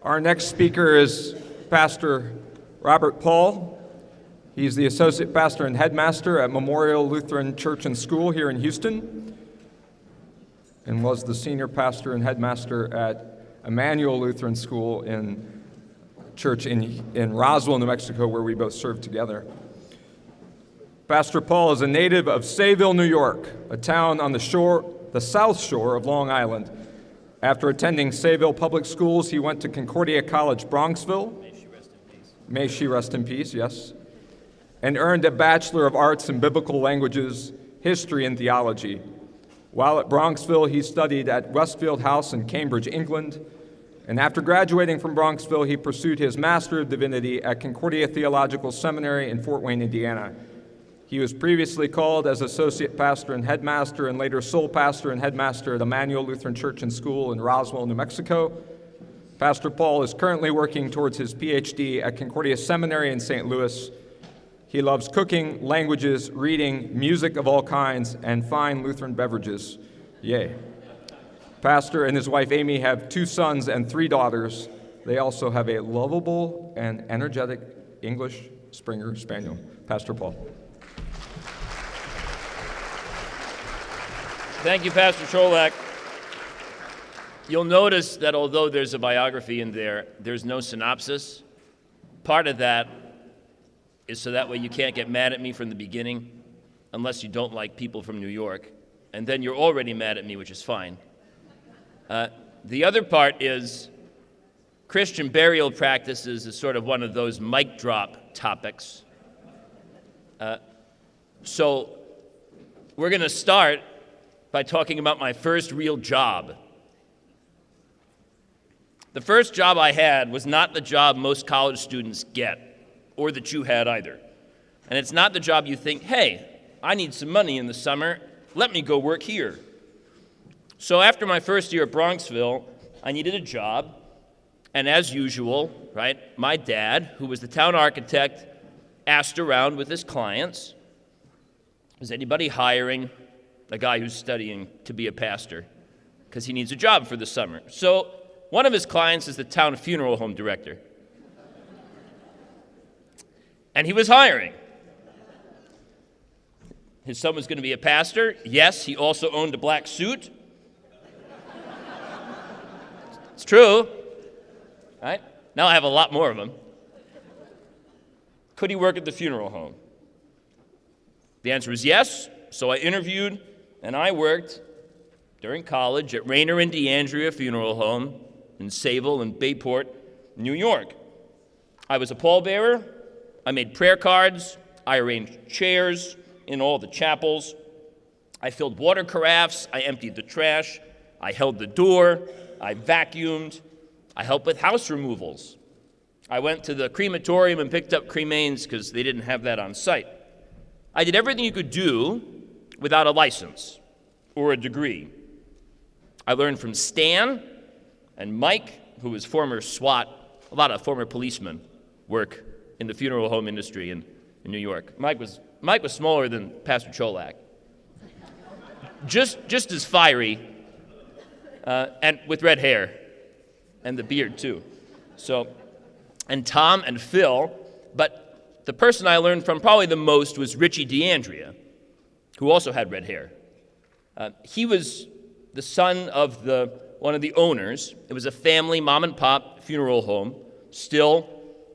Our next speaker is Pastor Robert Paul. He's the Associate Pastor and Headmaster at Memorial Lutheran Church and School here in Houston, and was the Senior Pastor and Headmaster at Emmanuel Lutheran School in church in Roswell, New Mexico, where we both served together. Pastor Paul is a native of Sayville, New York, a town on the south shore of Long Island. After attending Sayville Public Schools, he went to Concordia College, Bronxville. May she rest in peace. May she rest in peace, yes. And earned a Bachelor of Arts in Biblical Languages, History, and Theology. While at Bronxville, he studied at Westfield House in Cambridge, England. And after graduating from Bronxville, he pursued his Master of Divinity at Concordia Theological Seminary in Fort Wayne, Indiana. He was previously called as Associate Pastor and Headmaster and later Sole Pastor and Headmaster at Emmanuel Lutheran Church and School in Roswell, New Mexico. Pastor Paul is currently working towards his PhD at Concordia Seminary in St. Louis. He loves cooking, languages, reading, music of all kinds, and fine Lutheran beverages. Yay. Pastor and his wife Amy have 2 sons and 3 daughters. They also have a lovable and energetic English Springer Spaniel. Pastor Paul. Thank you, Pastor Cholak. You'll notice that although there's a biography in there, there's no synopsis. Part of that is so that way you can't get mad at me from the beginning, unless you don't like people from New York, and then you're already mad at me, which is fine. The other part is Christian burial practices is sort of one of those mic drop topics. So we're going to start by talking about my first real job. The first job I had was not the job most college students get, or that you had either. And it's not the job you think, hey, I need some money in the summer, let me go work here. So after my first year at Bronxville, I needed a job, and as usual, right, my dad, who was the town architect, asked around with his clients, is anybody hiring a guy who's studying to be a pastor? Because he needs a job for the summer. So one of his clients is the town funeral home director. And he was hiring. His son was going to be a pastor. Yes, he also owned a black suit. It's true. Right? Now I have a lot more of them. Could he work at the funeral home? The answer was yes. So I interviewed, and I worked during college at Rainer and DeAndrea Funeral Home in Sayville and Bayport, New York. I was a pallbearer. I made prayer cards. I arranged chairs in all the chapels. I filled water carafes. I emptied the trash. I held the door. I vacuumed. I helped with house removals. I went to the crematorium and picked up cremains because they didn't have that on site. I did everything you could do without a license or a degree. I learned from Stan and Mike, who was former SWAT. A lot of former policemen work in the funeral home industry in New York. Mike was smaller than Pastor Cholak. Just as fiery, and with red hair, and the beard too. So, and Tom and Phil, but the person I learned from probably the most was Richie DeAndrea, who also had red hair. He was the son of one of the owners. It was a family mom and pop funeral home. Still,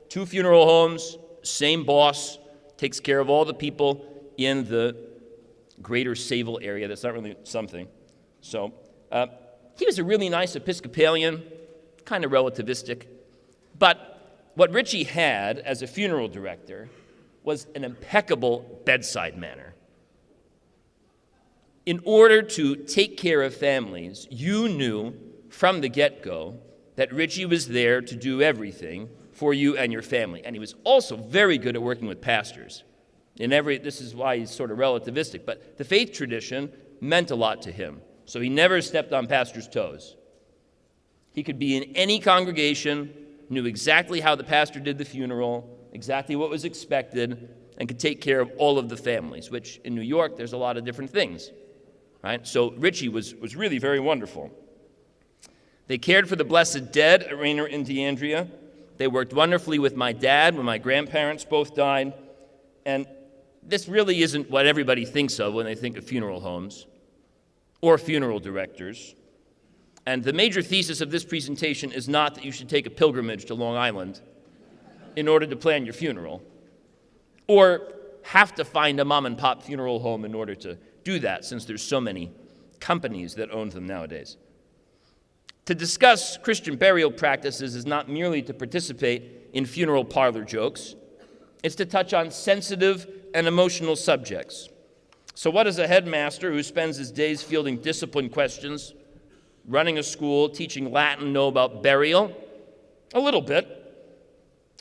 2 funeral homes, same boss, takes care of all the people in the greater Sayville area. That's not really something. So he was a really nice Episcopalian, kind of relativistic. But what Richie had as a funeral director was an impeccable bedside manner. In order to take care of families, you knew from the get-go that Richie was there to do everything for you and your family. And he was also very good at working with pastors. This is why he's sort of relativistic, but the faith tradition meant a lot to him. So he never stepped on pastors' toes. He could be in any congregation, knew exactly how the pastor did the funeral, exactly what was expected, and could take care of all of the families, which in New York, there's a lot of different things. Right? So Richie was really very wonderful. They cared for the blessed dead at Rainer in DeAndrea. They worked wonderfully with my dad when my grandparents both died. And this really isn't what everybody thinks of when they think of funeral homes or funeral directors. And the major thesis of this presentation is not that you should take a pilgrimage to Long Island in order to plan your funeral, or have to find a mom and pop funeral home in order to do that, since there's so many companies that own them nowadays. To discuss Christian burial practices is not merely to participate in funeral parlor jokes. It's to touch on sensitive and emotional subjects. So what does a headmaster who spends his days fielding discipline questions, running a school, teaching Latin know about burial? A little bit.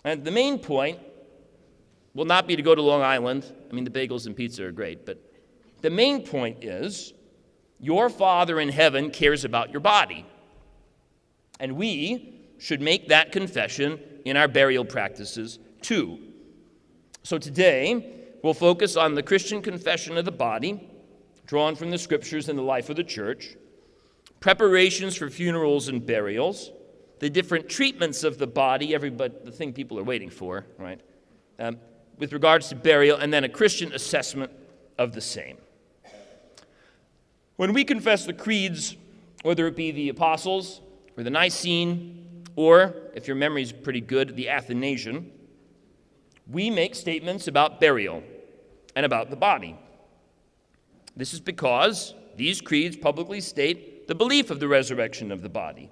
And the main point will not be to go to Long Island. I mean, the bagels and pizza are great, but the main point is your Father in heaven cares about your body. And we should make that confession in our burial practices too. So today, we'll focus on the Christian confession of the body, drawn from the scriptures and the life of the church, preparations for funerals and burials, the different treatments of the body, the thing people are waiting for, right, with regards to burial, and then a Christian assessment of the same. When we confess the creeds, whether it be the Apostles' or the Nicene, or, if your memory is pretty good, the Athanasian, we make statements about burial and about the body. This is because these creeds publicly state the belief of the resurrection of the body.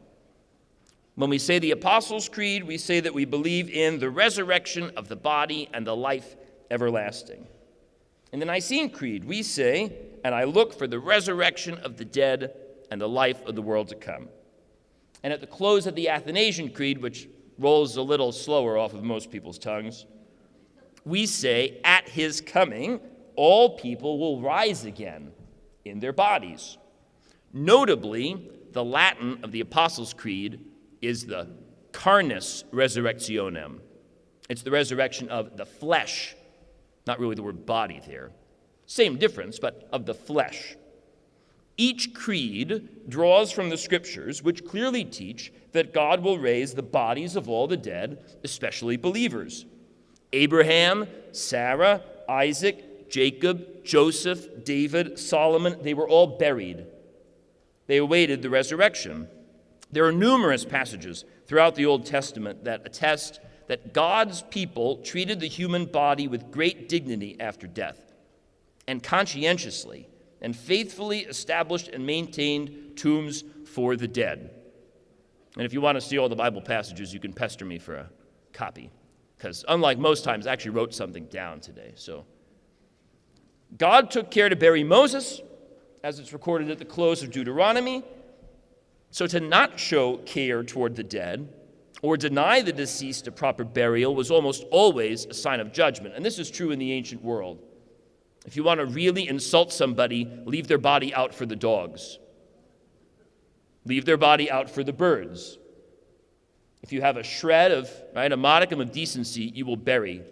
When we say the Apostles' Creed, we say that we believe in the resurrection of the body and the life everlasting. In the Nicene Creed, we say, "And I look for the resurrection of the dead and the life of the world to come." And at the close of the Athanasian Creed, which rolls a little slower off of most people's tongues, we say, "At his coming, all people will rise again in their bodies." Notably, the Latin of the Apostles' Creed is the carnis resurrectionem. It's the resurrection of the flesh, not really the word body there. Same difference, but of the flesh. Each creed draws from the scriptures, which clearly teach that God will raise the bodies of all the dead, especially believers. Abraham, Sarah, Isaac, Jacob, Joseph, David, Solomon, they were all buried. They awaited the resurrection. There are numerous passages throughout the Old Testament that attest that God's people treated the human body with great dignity after death, and conscientiously and faithfully established and maintained tombs for the dead. And if you want to see all the Bible passages, you can pester me for a copy, because unlike most times, I actually wrote something down today. So God took care to bury Moses, as it's recorded at the close of Deuteronomy. So to not show care toward the dead or deny the deceased a proper burial was almost always a sign of judgment. And this is true in the ancient world. If you want to really insult somebody, leave their body out for the dogs. Leave their body out for the birds. If you have a shred of, a modicum of decency, you will bury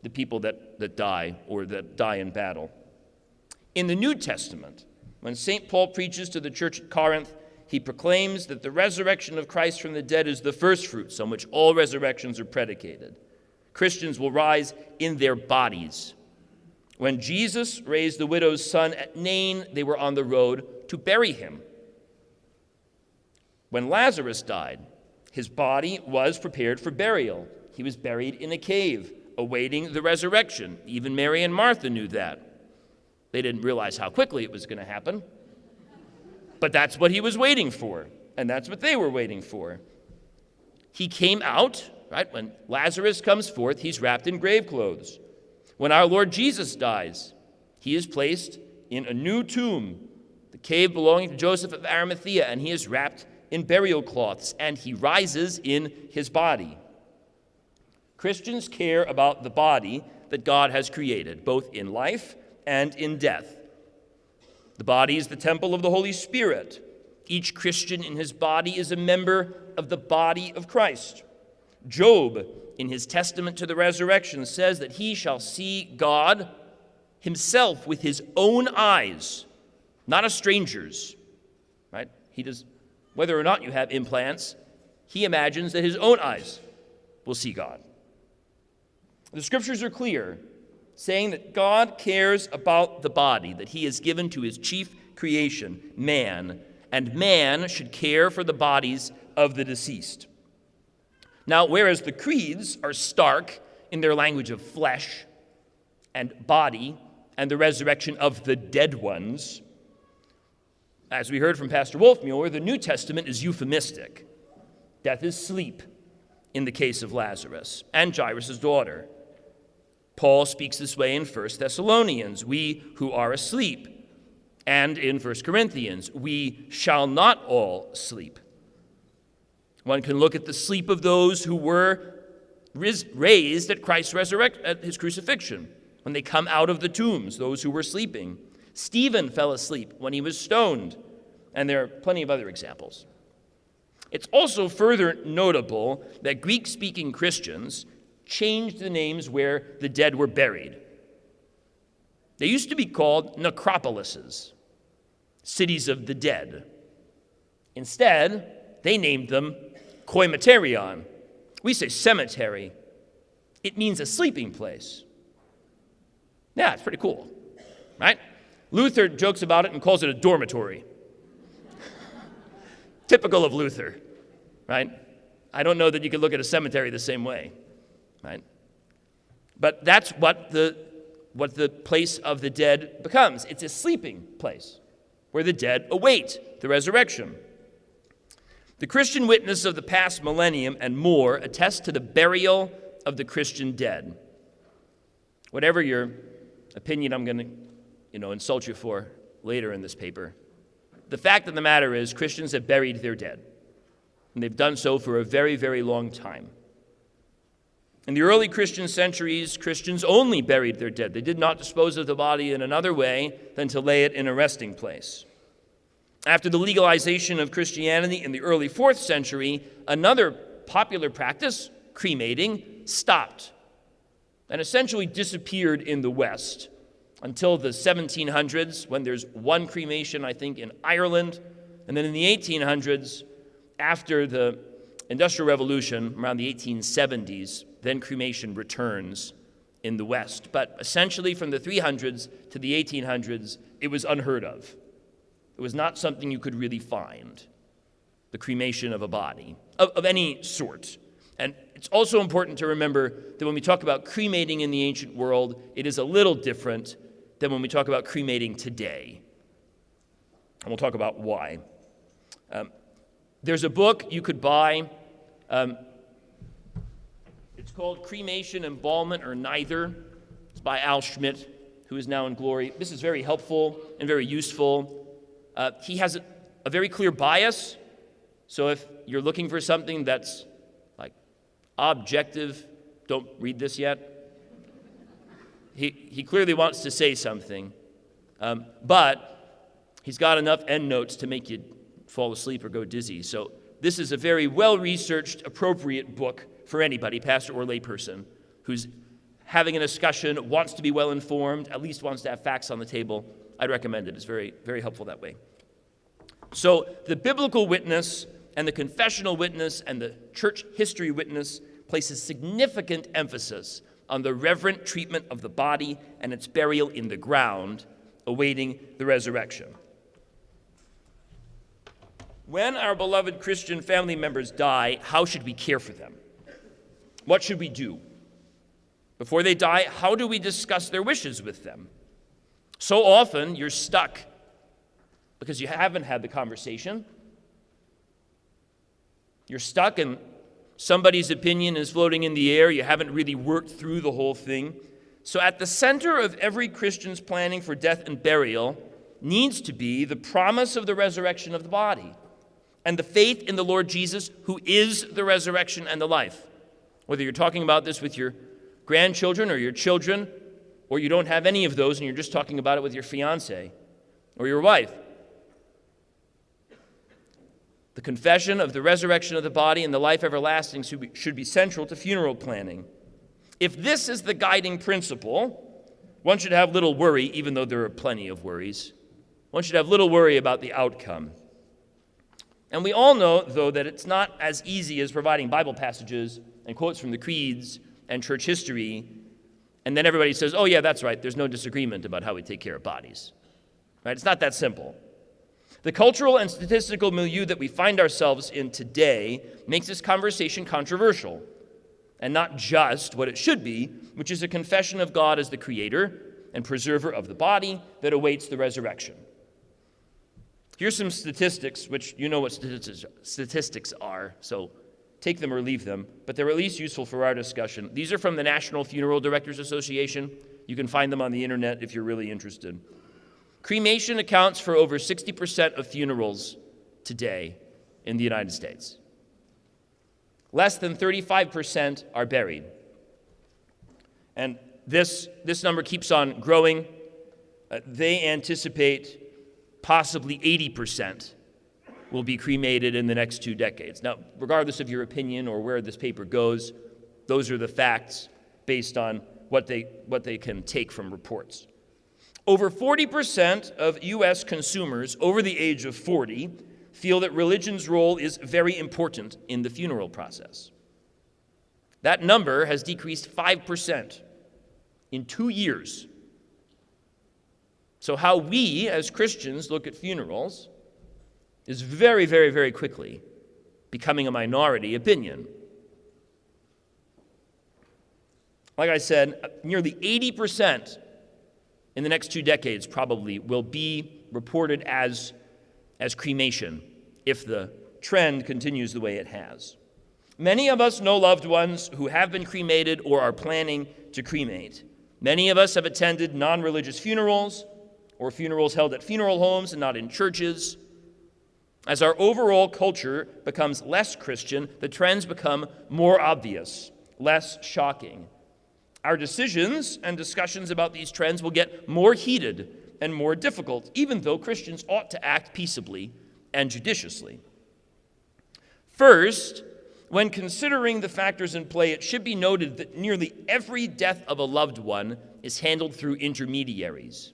the people that die or that die in battle. In the New Testament, when St. Paul preaches to the church at Corinth, he proclaims that the resurrection of Christ from the dead is the first fruits on which all resurrections are predicated. Christians will rise in their bodies. When Jesus raised the widow's son at Nain, they were on the road to bury him. When Lazarus died, his body was prepared for burial. He was buried in a cave, awaiting the resurrection. Even Mary and Martha knew that. They didn't realize how quickly it was going to happen, but that's what he was waiting for, and that's what they were waiting for. He came out, when Lazarus comes forth, he's wrapped in grave clothes. When our Lord Jesus dies, he is placed in a new tomb, the cave belonging to Joseph of Arimathea, and he is wrapped in burial cloths, and he rises in his body. Christians care about the body that God has created, both in life and in death. The body is the temple of the Holy Spirit. Each Christian in his body is a member of the body of Christ. Job, in his testament to the resurrection, says that he shall see God himself with his own eyes, not a stranger's. whether or not you have implants, he imagines that his own eyes will see God. The scriptures are clear, saying that God cares about the body that he has given to his chief creation, man, and man should care for the bodies of the deceased. Now, whereas the creeds are stark in their language of flesh and body and the resurrection of the dead ones, as we heard from Pastor Wolfmueller, the New Testament is euphemistic. Death is sleep in the case of Lazarus and Jairus' daughter. Paul speaks this way in 1 Thessalonians, we who are asleep, and in 1 Corinthians, we shall not all sleep. One can look at the sleep of those who were raised at Christ's at his crucifixion, when they come out of the tombs, those who were sleeping. Stephen fell asleep when he was stoned, and there are plenty of other examples. It's also further notable that Greek-speaking Christians changed the names where the dead were buried. They used to be called necropolises, cities of the dead. Instead, they named them koimaterion. We say cemetery. It means a sleeping place. Yeah, it's pretty cool, right? Luther jokes about it and calls it a dormitory. Typical of Luther, right? I don't know that you could look at a cemetery the same way, right? But that's what the place of the dead becomes. It's a sleeping place where the dead await the resurrection. The Christian witness of the past millennium and more attests to the burial of the Christian dead. Whatever your opinion I'm going to insult you for later in this paper, the fact of the matter is Christians have buried their dead, and they've done so for a very, very long time. In the early Christian centuries, Christians only buried their dead. They did not dispose of the body in another way than to lay it in a resting place. After the legalization of Christianity in the early 4th century, another popular practice, cremating, stopped and essentially disappeared in the West until the 1700s, when there's one cremation, I think, in Ireland. And then in the 1800s, after the Industrial Revolution, around the 1870s, then cremation returns in the West. But essentially from the 300s to the 1800s, it was unheard of. It was not something you could really find, the cremation of a body, of any sort. And it's also important to remember that when we talk about cremating in the ancient world, it is a little different than when we talk about cremating today. And we'll talk about why. There's a book you could buy. It's called Cremation, Embalmment, or Neither. It's by Al Schmidt, who is now in glory. This is very helpful and very useful. He has a very clear bias. So if you're looking for something that's like objective, don't read this yet. He clearly wants to say something, but he's got enough endnotes to make you fall asleep or go dizzy. So this is a very well-researched, appropriate book for anybody, pastor or layperson, who's having a discussion, wants to be well-informed, at least wants to have facts on the table. I'd recommend it. It's very, very helpful that way. So the biblical witness and the confessional witness and the church history witness places significant emphasis on the reverent treatment of the body and its burial in the ground, awaiting the resurrection. When our beloved Christian family members die, how should we care for them? What should we do? Before they die, how do we discuss their wishes with them? So often, you're stuck because you haven't had the conversation. You're stuck and somebody's opinion is floating in the air. You haven't really worked through the whole thing. So at the center of every Christian's planning for death and burial needs to be the promise of the resurrection of the body and the faith in the Lord Jesus, who is the resurrection and the life. Whether you're talking about this with your grandchildren or your children, or you don't have any of those and you're just talking about it with your fiance or your wife. The confession of the resurrection of the body and the life everlasting should be central to funeral planning. If this is the guiding principle, one should have little worry, even though there are plenty of worries. One should have little worry about the outcome. And we all know, though, that it's not as easy as providing Bible passages and quotes from the creeds and church history, and then everybody says, oh yeah, that's right, there's no disagreement about how we take care of bodies. Right? It's not that simple. The cultural and statistical milieu that we find ourselves in today makes this conversation controversial, and not just what it should be, which is a confession of God as the creator and preserver of the body that awaits the resurrection. Here's some statistics, which you know what statistics are, so take them or leave them, but they're at least useful for our discussion. These are from the National Funeral Directors Association. You can find them on the internet if you're really interested. Cremation accounts for over 60% of funerals today in the United States. Less than 35% are buried. And this number keeps on growing. They anticipate possibly 80% will be cremated in the next 2 decades. Now, regardless of your opinion or where this paper goes, those are the facts based on what they can take from reports. Over 40% of U.S. consumers over the age of 40 feel that religion's role is very important in the funeral process. That number has decreased 5% in 2 years. So how we as Christians look at funerals is very, very, very quickly becoming a minority opinion. Like I said, nearly 80% in the next 2 decades probably will be reported as cremation if the trend continues the way it has. Many of us know loved ones who have been cremated or are planning to cremate. Many of us have attended non-religious funerals or funerals held at funeral homes and not in churches. As our overall culture becomes less Christian, the trends become more obvious, less shocking. Our decisions and discussions about these trends will get more heated and more difficult, even though Christians ought to act peaceably and judiciously. First, when considering the factors in play, it should be noted that nearly every death of a loved one is handled through intermediaries.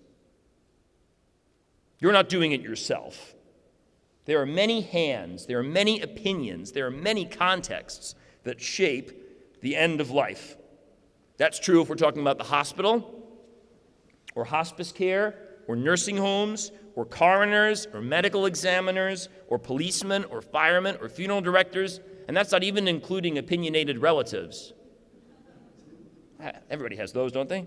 You're not doing it yourself. There are many hands, there are many opinions, there are many contexts that shape the end of life. That's true if we're talking about the hospital, or hospice care, or nursing homes, or coroners, or medical examiners, or policemen, or firemen, or funeral directors, and that's not even including opinionated relatives. Everybody has those, don't they?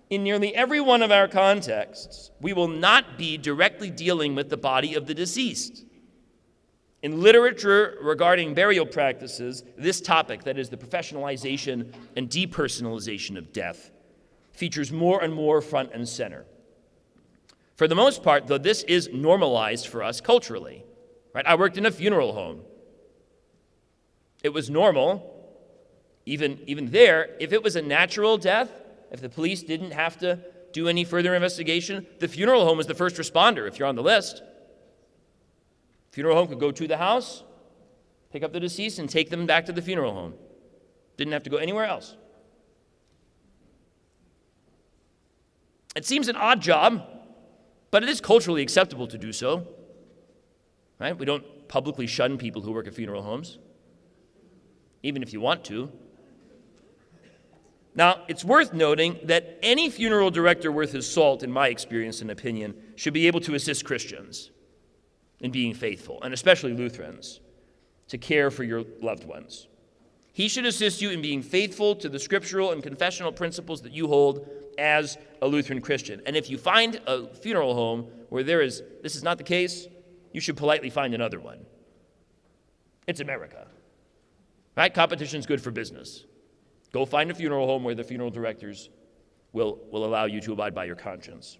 In nearly every one of our contexts, we will not be directly dealing with the body of the deceased. In literature regarding burial practices, this topic, that is the professionalization and depersonalization of death, features more and more front and center. For the most part, though, this is normalized for us culturally. Right? I worked in a funeral home. It was normal, even there, if it was a natural death, if the police didn't have to do any further investigation, the funeral home was the first responder if you're on the list. Funeral home could go to the house, pick up the deceased, and take them back to the funeral home. Didn't have to go anywhere else. It seems an odd job, but it is culturally acceptable to do so. Right? We don't publicly shun people who work at funeral homes, even if you want to. Now, it's worth noting that any funeral director worth his salt, in my experience and opinion, should be able to assist Christians in being faithful, and especially Lutherans, to care for your loved ones. He should assist you in being faithful to the scriptural and confessional principles that you hold as a Lutheran Christian. And if you find a funeral home where this is not the case, you should politely find another one. It's America. Right? Competition's good for business. Go find a funeral home where the funeral directors will allow you to abide by your conscience.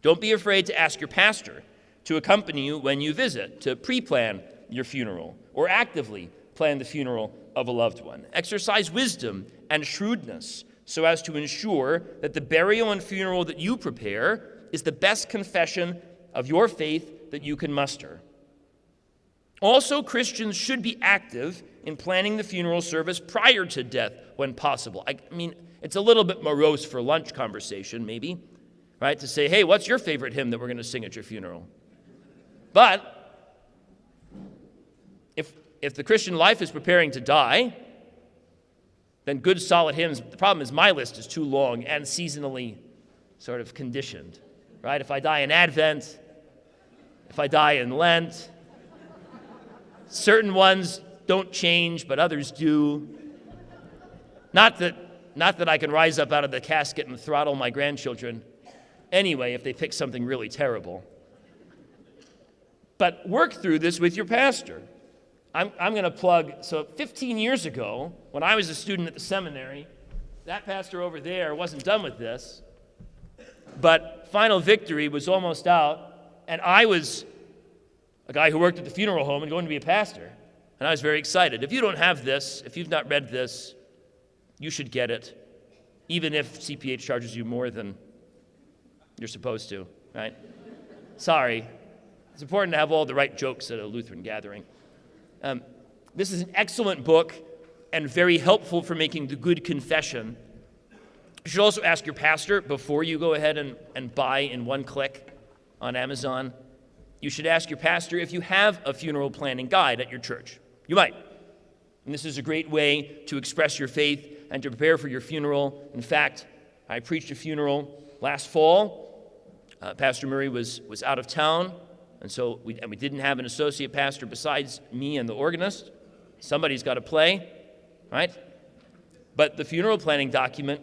Don't be afraid to ask your pastor to accompany you when you visit, to pre-plan your funeral, or actively plan the funeral of a loved one. Exercise wisdom and shrewdness so as to ensure that the burial and funeral that you prepare is the best confession of your faith that you can muster. Also, Christians should be active in planning the funeral service prior to death when possible. I mean, it's a little bit morose for lunch conversation, maybe, right? To say, hey, what's your favorite hymn that we're going to sing at your funeral? But If the Christian life is preparing to die, then good, solid hymns. The problem is my list is too long and seasonally sort of conditioned, right? If I die in Advent, if I die in Lent, certain ones don't change, but others do. Not that I can rise up out of the casket and throttle my grandchildren anyway if they pick something really terrible. But work through this with your pastor. I'm going to plug, so 15 years ago, when I was a student at the seminary, that pastor over there wasn't done with this, but Final Victory was almost out, and I was a guy who worked at the funeral home and going to be a pastor, and I was very excited. If you don't have this, if you've not read this, you should get it, even if CPH charges you more than you're supposed to, right? Sorry. It's important to have all the right jokes at a Lutheran gathering. This is an excellent book and very helpful for making the good confession. You should also ask your pastor before you go ahead and buy in one click on Amazon. You should ask your pastor if you have a funeral planning guide at your church. You might. And this is a great way to express your faith and to prepare for your funeral. In fact, I preached a funeral last fall. Pastor Murray was out of town. And so we didn't have an associate pastor besides me and the organist. Somebody's got to play, right? But the funeral planning document,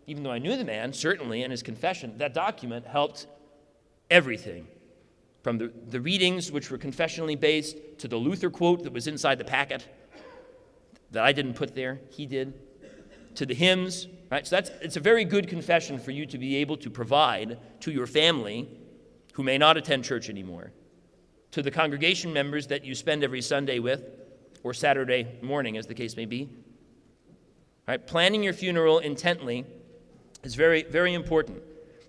even though I knew the man, certainly, and his confession, that document helped everything. From the readings, which were confessionally based, to the Luther quote that was inside the packet that I didn't put there, he did, to the hymns, right? So it's a very good confession for you to be able to provide to your family who may not attend church anymore, to the congregation members that you spend every Sunday with, or Saturday morning, as the case may be. Right? Planning your funeral intently is very, very important.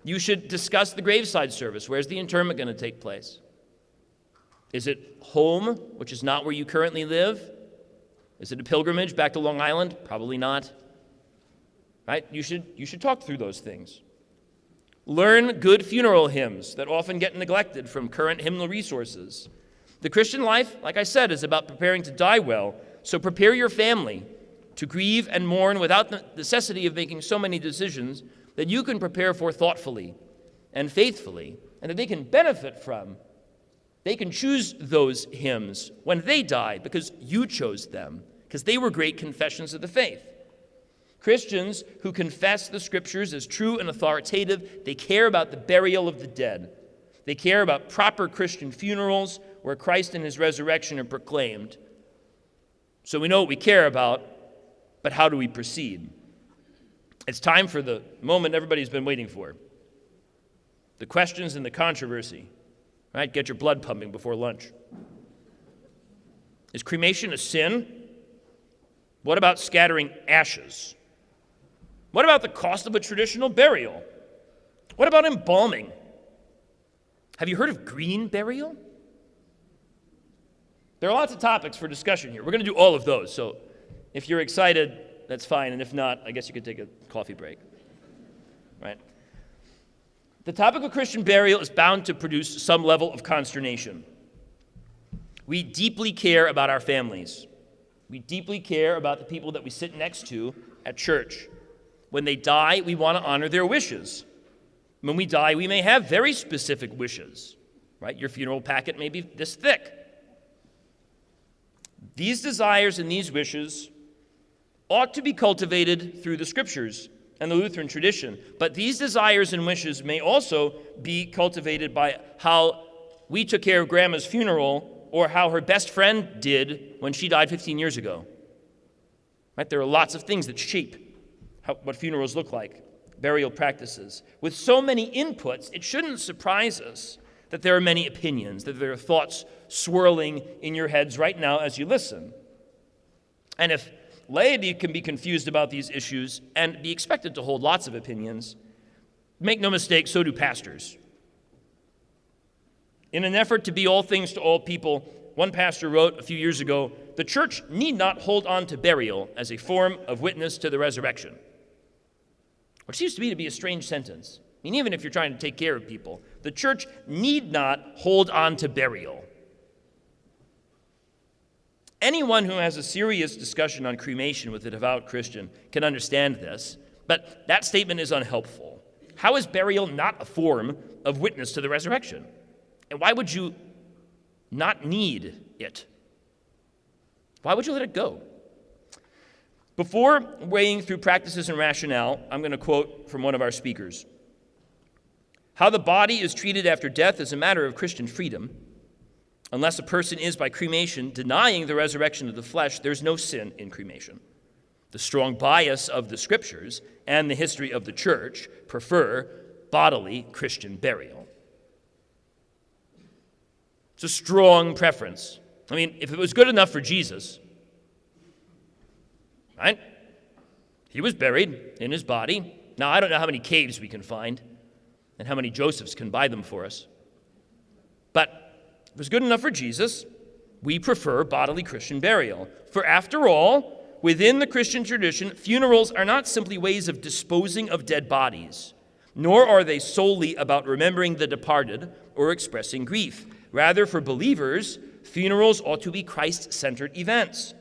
You should discuss the graveside service. Where's the interment going to take place? Is it home, which is not where you currently live? Is it a pilgrimage back to Long Island? Probably not. Right? You should talk through those things. Learn good funeral hymns that often get neglected from current hymnal resources. The Christian life, like I said, is about preparing to die well, so prepare your family to grieve and mourn without the necessity of making so many decisions that you can prepare for thoughtfully and faithfully, and that they can benefit from. They can choose those hymns when they die because you chose them, because they were great confessions of the faith. Christians who confess the Scriptures as true and authoritative, they care about the burial of the dead. They care about proper Christian funerals where Christ and his resurrection are proclaimed. So we know what we care about, but how do we proceed? It's time for the moment everybody's been waiting for. The questions and the controversy. Right? Get your blood pumping before lunch. Is cremation a sin? What about scattering ashes? What about the cost of a traditional burial? What about embalming? Have you heard of green burial? There are lots of topics for discussion here. We're going to do all of those, so if you're excited, that's fine, and if not, I guess you could take a coffee break. Right? The topic of Christian burial is bound to produce some level of consternation. We deeply care about our families. We deeply care about the people that we sit next to at church. When they die, we want to honor their wishes. When we die, we may have very specific wishes, right? Your funeral packet may be this thick. These desires and these wishes ought to be cultivated through the Scriptures and the Lutheran tradition, but these desires and wishes may also be cultivated by how we took care of Grandma's funeral or how her best friend did when she died 15 years ago. Right? There are lots of things that shape what funerals look like, burial practices. With so many inputs, it shouldn't surprise us that there are many opinions, that there are thoughts swirling in your heads right now as you listen. And if laity can be confused about these issues and be expected to hold lots of opinions, make no mistake, so do pastors. In an effort to be all things to all people, one pastor wrote a few years ago, "The church need not hold on to burial as a form of witness to the resurrection." Which seems to me to be a strange sentence. I mean, even if you're trying to take care of people, the church need not hold on to burial. Anyone who has a serious discussion on cremation with a devout Christian can understand this, but that statement is unhelpful. How is burial not a form of witness to the resurrection? And why would you not need it? Why would you let it go? Before weighing through practices and rationale, I'm going to quote from one of our speakers. How the body is treated after death is a matter of Christian freedom. Unless a person is, by cremation, denying the resurrection of the flesh, there's no sin in cremation. The strong bias of the Scriptures and the history of the Church prefer bodily Christian burial. It's a strong preference. I mean, if it was good enough for Jesus, right? He was buried in his body. Now, I don't know how many caves we can find and how many Josephs can buy them for us. But if it was good enough for Jesus, we prefer bodily Christian burial. For after all, within the Christian tradition, funerals are not simply ways of disposing of dead bodies, nor are they solely about remembering the departed or expressing grief. Rather, for believers, funerals ought to be Christ-centered events,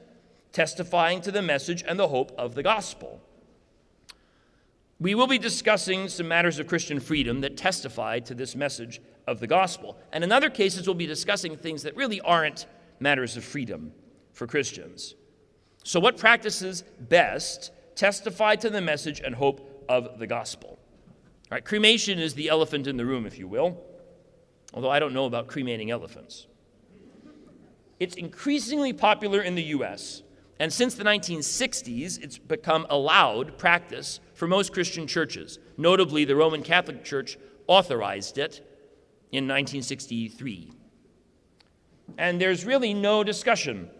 testifying to the message and the hope of the gospel. We will be discussing some matters of Christian freedom that testify to this message of the gospel. And in other cases, we'll be discussing things that really aren't matters of freedom for Christians. So what practices best testify to the message and hope of the gospel? All right, cremation is the elephant in the room, if you will, although I don't know about cremating elephants. It's increasingly popular in the U.S., and since the 1960s, it's become allowed practice for most Christian churches. Notably, the Roman Catholic Church authorized it in 1963. And there's really no discussion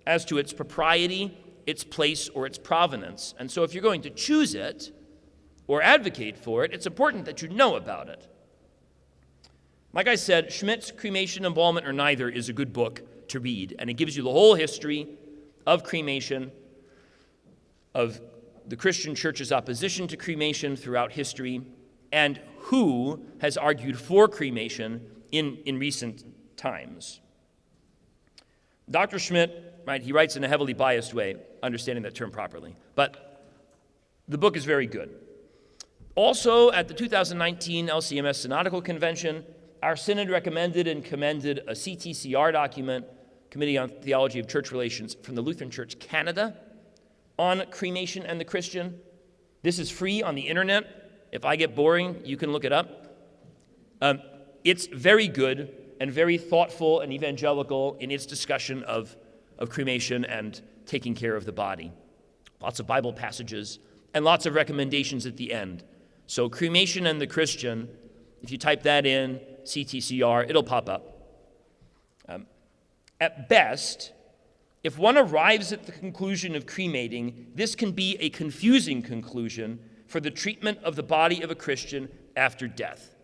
as to its propriety, its place, or its provenance. And so if you're going to choose it or advocate for it, it's important that you know about it. Like I said, Schmidt's Cremation, Embalmment, or Neither is a good book to read, and it gives you the whole history of cremation, of the Christian church's opposition to cremation throughout history, and who has argued for cremation in recent times. Dr. Schmidt, right, he writes in a heavily biased way, understanding that term properly, but the book is very good. Also, at the 2019 LCMS Synodical Convention, our synod recommended and commended a CTCR document, Committee on Theology of Church Relations, from the Lutheran Church Canada on cremation and the Christian. This is free on the internet. If I get boring, you can look it up. It's very good and very thoughtful and evangelical in its discussion of cremation and taking care of the body. Lots of Bible passages and lots of recommendations at the end. So cremation and the Christian, if you type that in, CTCR, it'll pop up. At best, if one arrives at the conclusion of cremating, this can be a confusing conclusion for the treatment of the body of a Christian after death.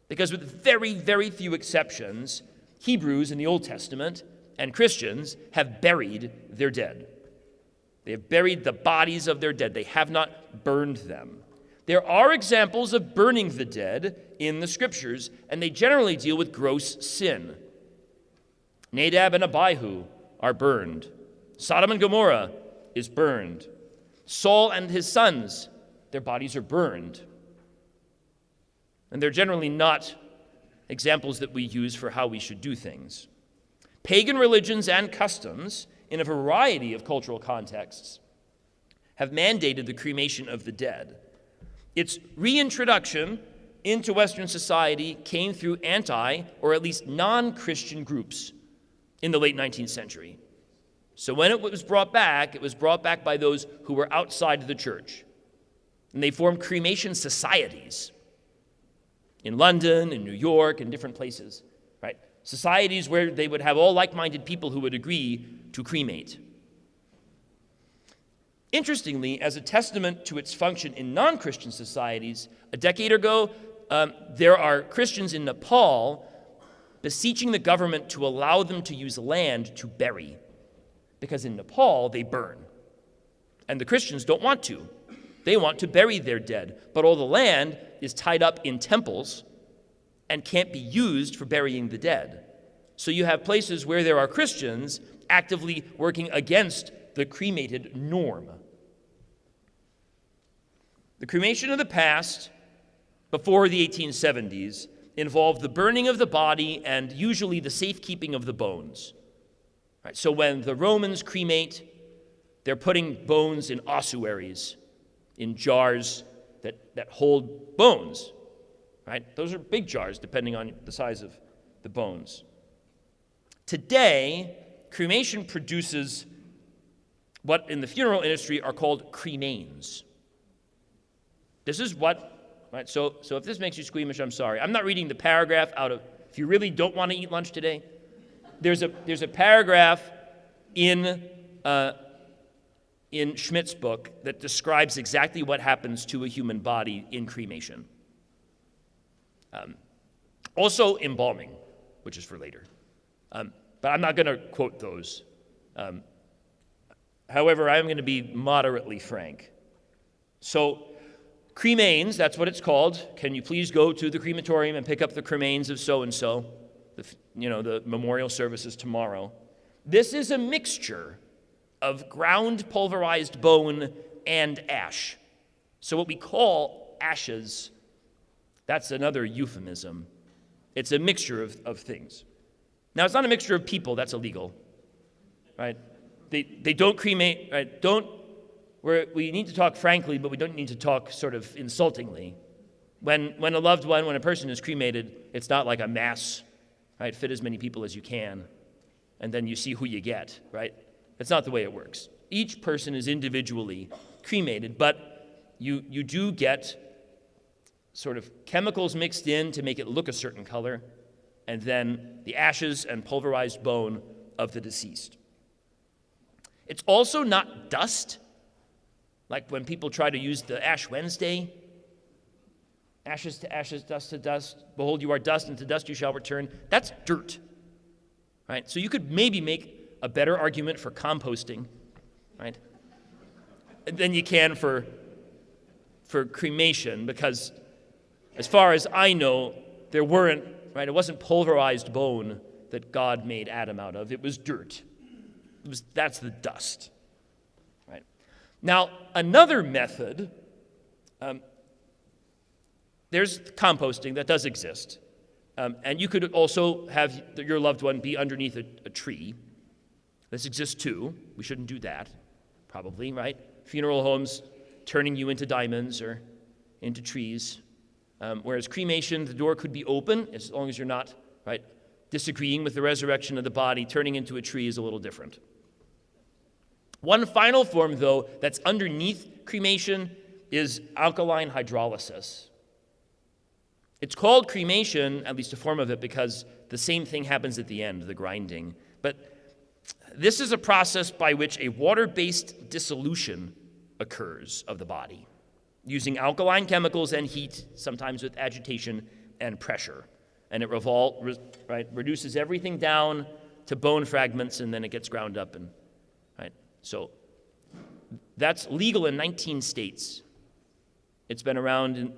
Because with very, very few exceptions, Hebrews in the Old Testament and Christians have buried their dead. They have buried the bodies of their dead. They have not burned them. There are examples of burning the dead in the Scriptures, and they generally deal with gross sin. Nadab and Abihu are burned. Sodom and Gomorrah is burned. Saul and his sons, their bodies are burned. And they're generally not examples that we use for how we should do things. Pagan religions and customs, in a variety of cultural contexts, have mandated the cremation of the dead. Its reintroduction into Western society came through anti, or at least non-Christian groups in the late 19th century. So when it was brought back by those who were outside the church. And they formed cremation societies in London, in New York, and different places, right? Societies where they would have all like-minded people who would agree to cremate. Interestingly, as a testament to its function in non-Christian societies, a decade ago, there are Christians in Nepal beseeching the government to allow them to use land to bury, because in Nepal, they burn. And the Christians don't want to. They want to bury their dead, but all the land is tied up in temples and can't be used for burying the dead. So you have places where there are Christians actively working against the cremated norm. The cremation of the past, before the 1870s, involved the burning of the body and usually the safekeeping of the bones. Right, so when the Romans cremate, they're putting bones in ossuaries, in jars that hold bones. Right? Those are big jars, depending on the size of the bones. Today, cremation produces what in the funeral industry are called cremains. This is what, right? So if this makes you squeamish, I'm sorry. I'm not reading the paragraph out of, if you really don't want to eat lunch today, there's a paragraph in Schmidt's book that describes exactly what happens to a human body in cremation. Also embalming, which is for later. But I'm not going to quote those. However, I'm going to be moderately frank. So, cremains, that's what it's called. Can you please go to the crematorium and pick up the cremains of so-and-so? The memorial service is tomorrow. This is a mixture of ground pulverized bone and ash. So what we call ashes, that's another euphemism. It's a mixture of things. Now, it's not a mixture of people. That's illegal, right? They don't cremate, right? We need to talk frankly, but we don't need to talk sort of insultingly. When a loved one, when a person is cremated, it's not like a mass, right? Fit as many people as you can, and then you see who you get, right? That's not the way it works. Each person is individually cremated, but you do get sort of chemicals mixed in to make it look a certain color, and then the ashes and pulverized bone of the deceased. It's also not dust, like when people try to use the Ash Wednesday, ashes to ashes, dust to dust, behold, you are dust, and to dust you shall return. That's dirt, right? So you could maybe make a better argument for composting, right, than you can for cremation, because as far as I know, there weren't, right, it wasn't pulverized bone that God made Adam out of. It was dirt. That's the dust, right? Now, another method, there's composting that does exist. And you could also have your loved one be underneath a tree. This exists too. We shouldn't do that, probably, right? Funeral homes turning you into diamonds or into trees. Whereas cremation, the door could be open as long as you're not, right, disagreeing with the resurrection of the body. Turning into a tree is a little different. One final form, though, that's underneath cremation is alkaline hydrolysis. It's called cremation, at least a form of it, because the same thing happens at the end, the grinding. But this is a process by which a water-based dissolution occurs of the body, using alkaline chemicals and heat, sometimes with agitation and pressure. And it reduces everything down to bone fragments, and then it gets ground up. Right? So that's legal in 19 states. It's been around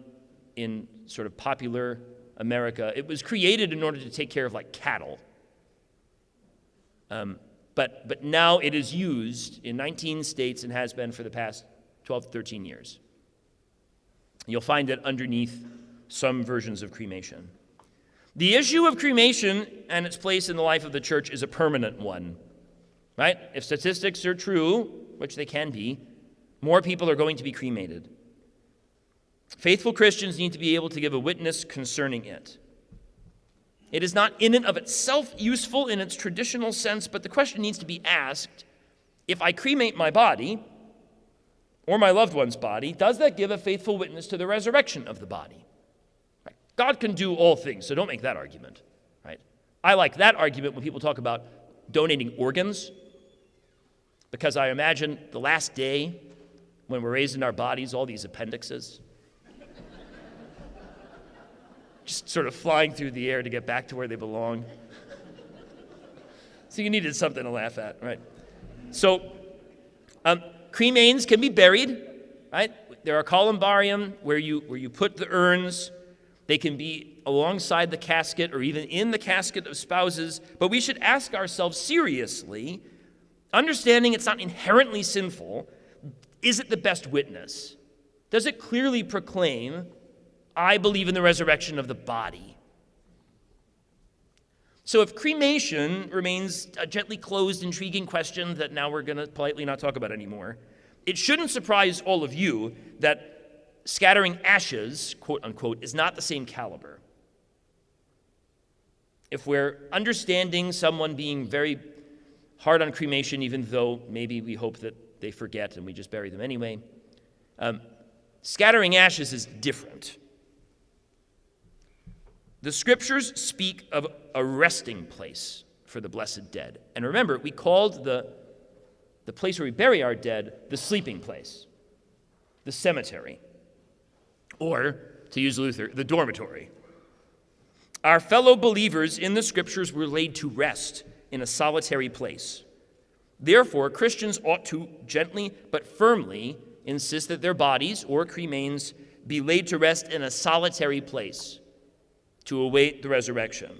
in sort of popular America. It was created in order to take care of like cattle. But now it is used in 19 states and has been for the past 12 to 13 years. You'll find it underneath some versions of cremation. The issue of cremation and its place in the life of the church is a permanent one, right? If statistics are true, which they can be, more people are going to be cremated. Faithful Christians need to be able to give a witness concerning it. It is not in and of itself useful in its traditional sense, but the question needs to be asked, if I cremate my body or my loved one's body, does that give a faithful witness to the resurrection of the body? Right? God can do all things, so don't make that argument. Right? I like that argument when people talk about donating organs, because I imagine the last day when we're raised in our bodies, all these appendixes, just sort of flying through the air to get back to where they belong. So you needed something to laugh at, right? So cremains can be buried, right? There are columbarium where you put the urns. They can be alongside the casket or even in the casket of spouses. But we should ask ourselves seriously, Understanding it's not inherently sinful, is it the best witness? Does it clearly proclaim, I believe in the resurrection of the body? So if cremation remains a gently closed, intriguing question that now we're going to politely not talk about anymore, it shouldn't surprise all of you that scattering ashes, quote unquote, is not the same caliber. If we're understanding someone being very hard on cremation, even though maybe we hope that they forget and we just bury them anyway, scattering ashes is different. The scriptures speak of a resting place for the blessed dead. And remember, we called the place where we bury our dead the sleeping place, the cemetery, or, to use Luther, the dormitory. Our fellow believers in the scriptures were laid to rest in a solitary place. Therefore, Christians ought to gently but firmly insist that their bodies or cremains be laid to rest in a solitary place to await the resurrection.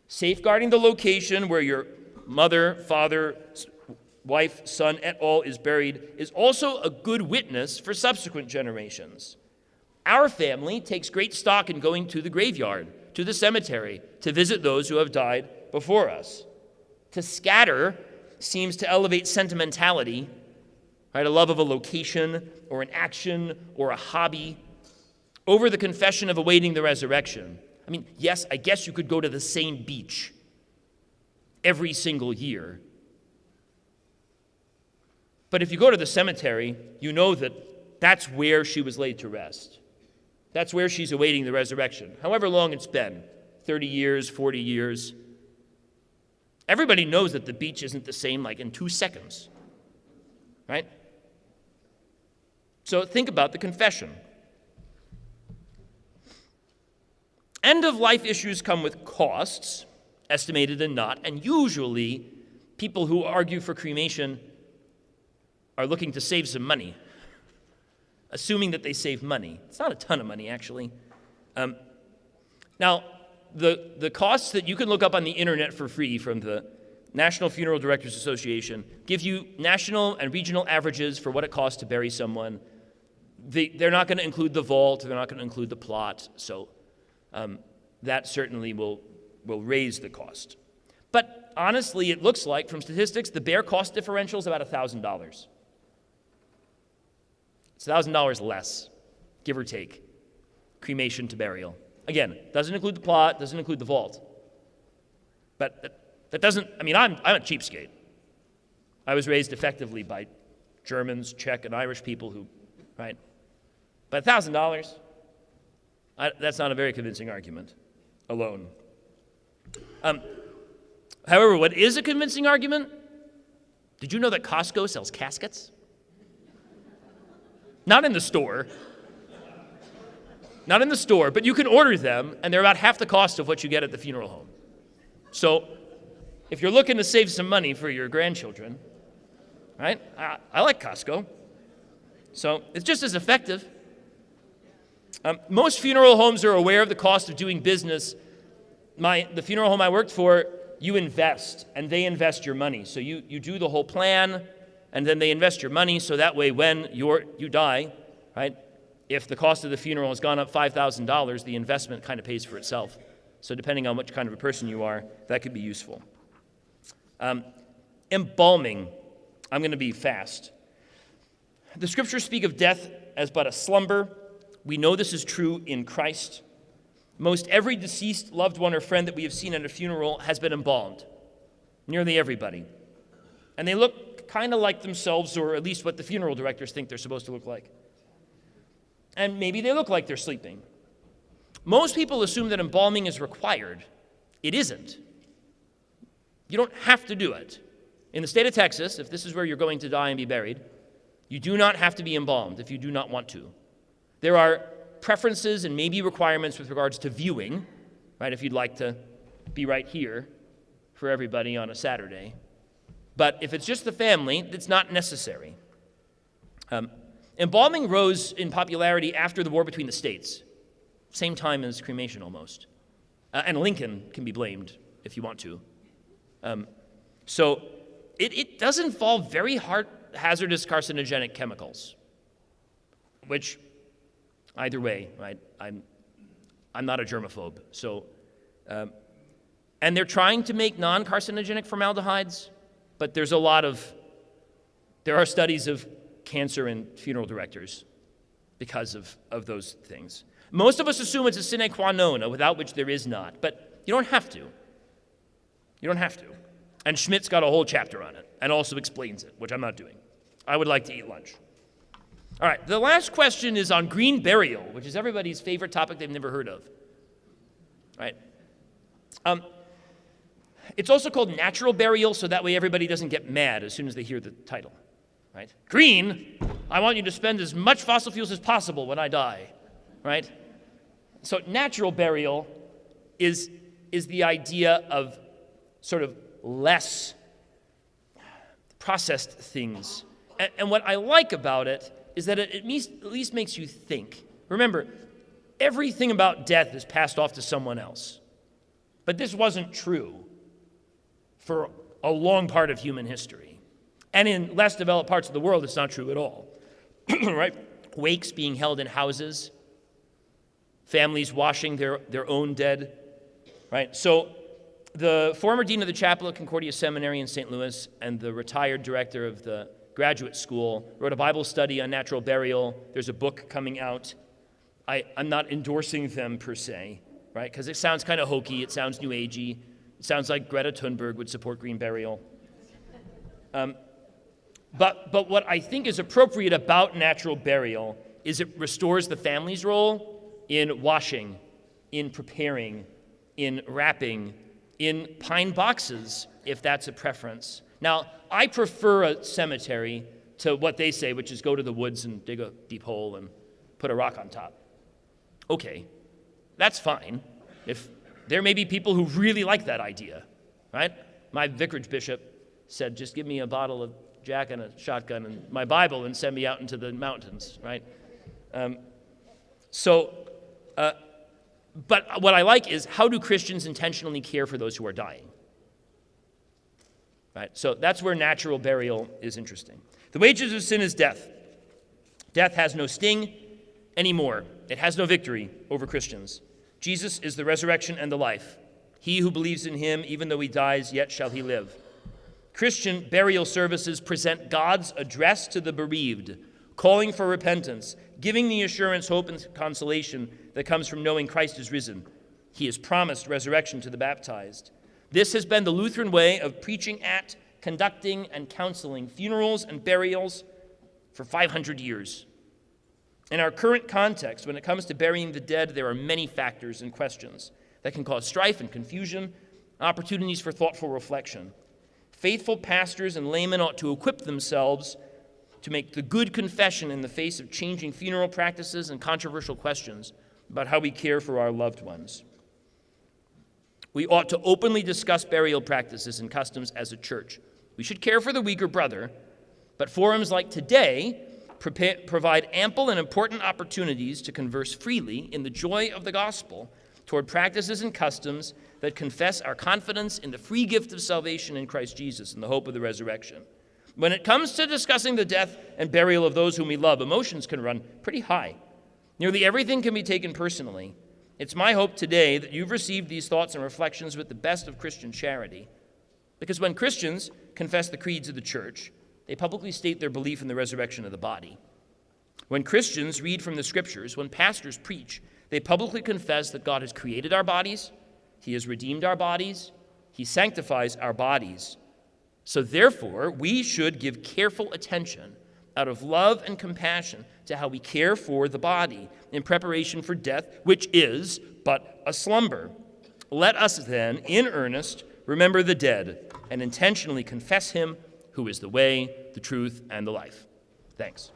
Safeguarding the location where your mother, father, wife, son, et al. Is buried is also a good witness for subsequent generations. Our family takes great stock in going to the graveyard, to the cemetery, to visit those who have died before us. To scatter seems to elevate sentimentality, right? A love of a location or an action or a hobby over the confession of awaiting the resurrection. I mean, yes, I guess you could go to the same beach every single year. But if you go to the cemetery, you know that that's where she was laid to rest. That's where she's awaiting the resurrection, however long it's been, 30 years, 40 years. Everybody knows that the beach isn't the same like in 2 seconds, right? So think about the confession. End-of-life issues come with costs, estimated and not, and usually people who argue for cremation are looking to save some money, assuming that they save money. It's not a ton of money, actually. Now, the costs that you can look up on the internet for free from the National Funeral Directors Association give you national and regional averages for what it costs to bury someone. They're not going to include the vault. They're not going to include the plot. So that certainly will raise the cost. But honestly, it looks like, from statistics, the bare cost differential is about $1,000. It's $1,000 less, give or take, cremation to burial. Again, doesn't include the plot, doesn't include the vault. But that doesn't, I mean, I'm a cheapskate. I was raised effectively by Germans, Czech, and Irish people who, right? But $1,000, that's not a very convincing argument alone. However, what is a convincing argument? Did you know that Costco sells caskets? Not in the store. Not in the store, but you can order them, and they're about half the cost of what you get at the funeral home. So if you're looking to save some money for your grandchildren, right? I like Costco. So it's just as effective. Most funeral homes are aware of the cost of doing business. The funeral home I worked for, you invest, and they invest your money. So you do the whole plan, and then they invest your money, so that way when you die, right, if the cost of the funeral has gone up $5,000, the investment kind of pays for itself. So depending on which kind of a person you are, that could be useful. Embalming. I'm going to be fast. The scriptures speak of death as but a slumber. We know this is true in Christ. Most every deceased loved one or friend that we have seen at a funeral has been embalmed. Nearly everybody. And they look kind of like themselves, or at least what the funeral directors think they're supposed to look like. And maybe they look like they're sleeping. Most people assume that embalming is required. It isn't. You don't have to do it. In the state of Texas, if this is where you're going to die and be buried, you do not have to be embalmed if you do not want to. There are preferences and maybe requirements with regards to viewing, right, if you'd like to be right here for everybody on a Saturday. But if it's just the family, it's not necessary. Embalming rose in popularity after the war between the states, same time as cremation almost. And Lincoln can be blamed if you want to. So It does involve very hazardous carcinogenic chemicals, which, either way, right? I'm not a germaphobe, so, and they're trying to make non-carcinogenic formaldehydes, but there are studies of cancer in funeral directors because of those things. Most of us assume it's a sine qua non, without which there is not, but you don't have to. You don't have to. And Schmidt's got a whole chapter on it and also explains it, which I'm not doing. I would like to eat lunch. All right, the last question is on green burial, which is everybody's favorite topic they've never heard of. All right. It's also called natural burial, so that way everybody doesn't get mad as soon as they hear the title. Right? Green, I want you to spend as much fossil fuels as possible when I die. Right? So natural burial is the idea of sort of less processed things. And what I like about it is that it at least makes you think. Remember, everything about death is passed off to someone else. But this wasn't true for a long part of human history. And in less developed parts of the world, it's not true at all. Right? Wakes being held in houses, families washing their own dead. Right? So the former dean of the chapel at Concordia Seminary in St. Louis and the retired director of the graduate school wrote a Bible study on natural burial. There's a book coming out. I'm not endorsing them per se, right? Because it sounds kind of hokey. It sounds new agey. It sounds like Greta Thunberg would support green burial. But what I think is appropriate about natural burial is it restores the family's role in washing, in preparing, in wrapping, in pine boxes, if that's a preference. Now, I prefer a cemetery to what they say, which is go to the woods and dig a deep hole and put a rock on top. Okay, that's fine. If there may be people who really like that idea, right? My vicarage bishop said, just give me a bottle of Jack and a shotgun and my Bible and send me out into the mountains, right? But what I like is, how do Christians intentionally care for those who are dying? Right? So that's where natural burial is interesting. The wages of sin is death. Death has no sting anymore. It has no victory over Christians. Jesus is the resurrection and the life. He who believes in him, even though he dies, yet shall he live. Christian burial services present God's address to the bereaved, calling for repentance, giving the assurance, hope, and consolation that comes from knowing Christ is risen. He has promised resurrection to the baptized. This has been the Lutheran way of preaching at, conducting, and counseling funerals and burials for 500 years. In our current context, when it comes to burying the dead, there are many factors and questions that can cause strife and confusion, opportunities for thoughtful reflection. Faithful pastors and laymen ought to equip themselves to make the good confession in the face of changing funeral practices and controversial questions about how we care for our loved ones. We ought to openly discuss burial practices and customs as a church. We should care for the weaker brother, but forums like today provide ample and important opportunities to converse freely in the joy of the gospel toward practices and customs that confess our confidence in the free gift of salvation in Christ Jesus and the hope of the resurrection. When it comes to discussing the death and burial of those whom we love, emotions can run pretty high. Nearly everything can be taken personally. It's my hope today that you've received these thoughts and reflections with the best of Christian charity. Because when Christians confess the creeds of the church, they publicly state their belief in the resurrection of the body. When Christians read from the scriptures, when pastors preach, they publicly confess that God has created our bodies, he has redeemed our bodies, he sanctifies our bodies. So therefore, we should give careful attention out of love and compassion to how we care for the body in preparation for death, which is but a slumber. Let us then, in earnest, remember the dead and intentionally confess him who is the way, the truth, and the life. Thanks.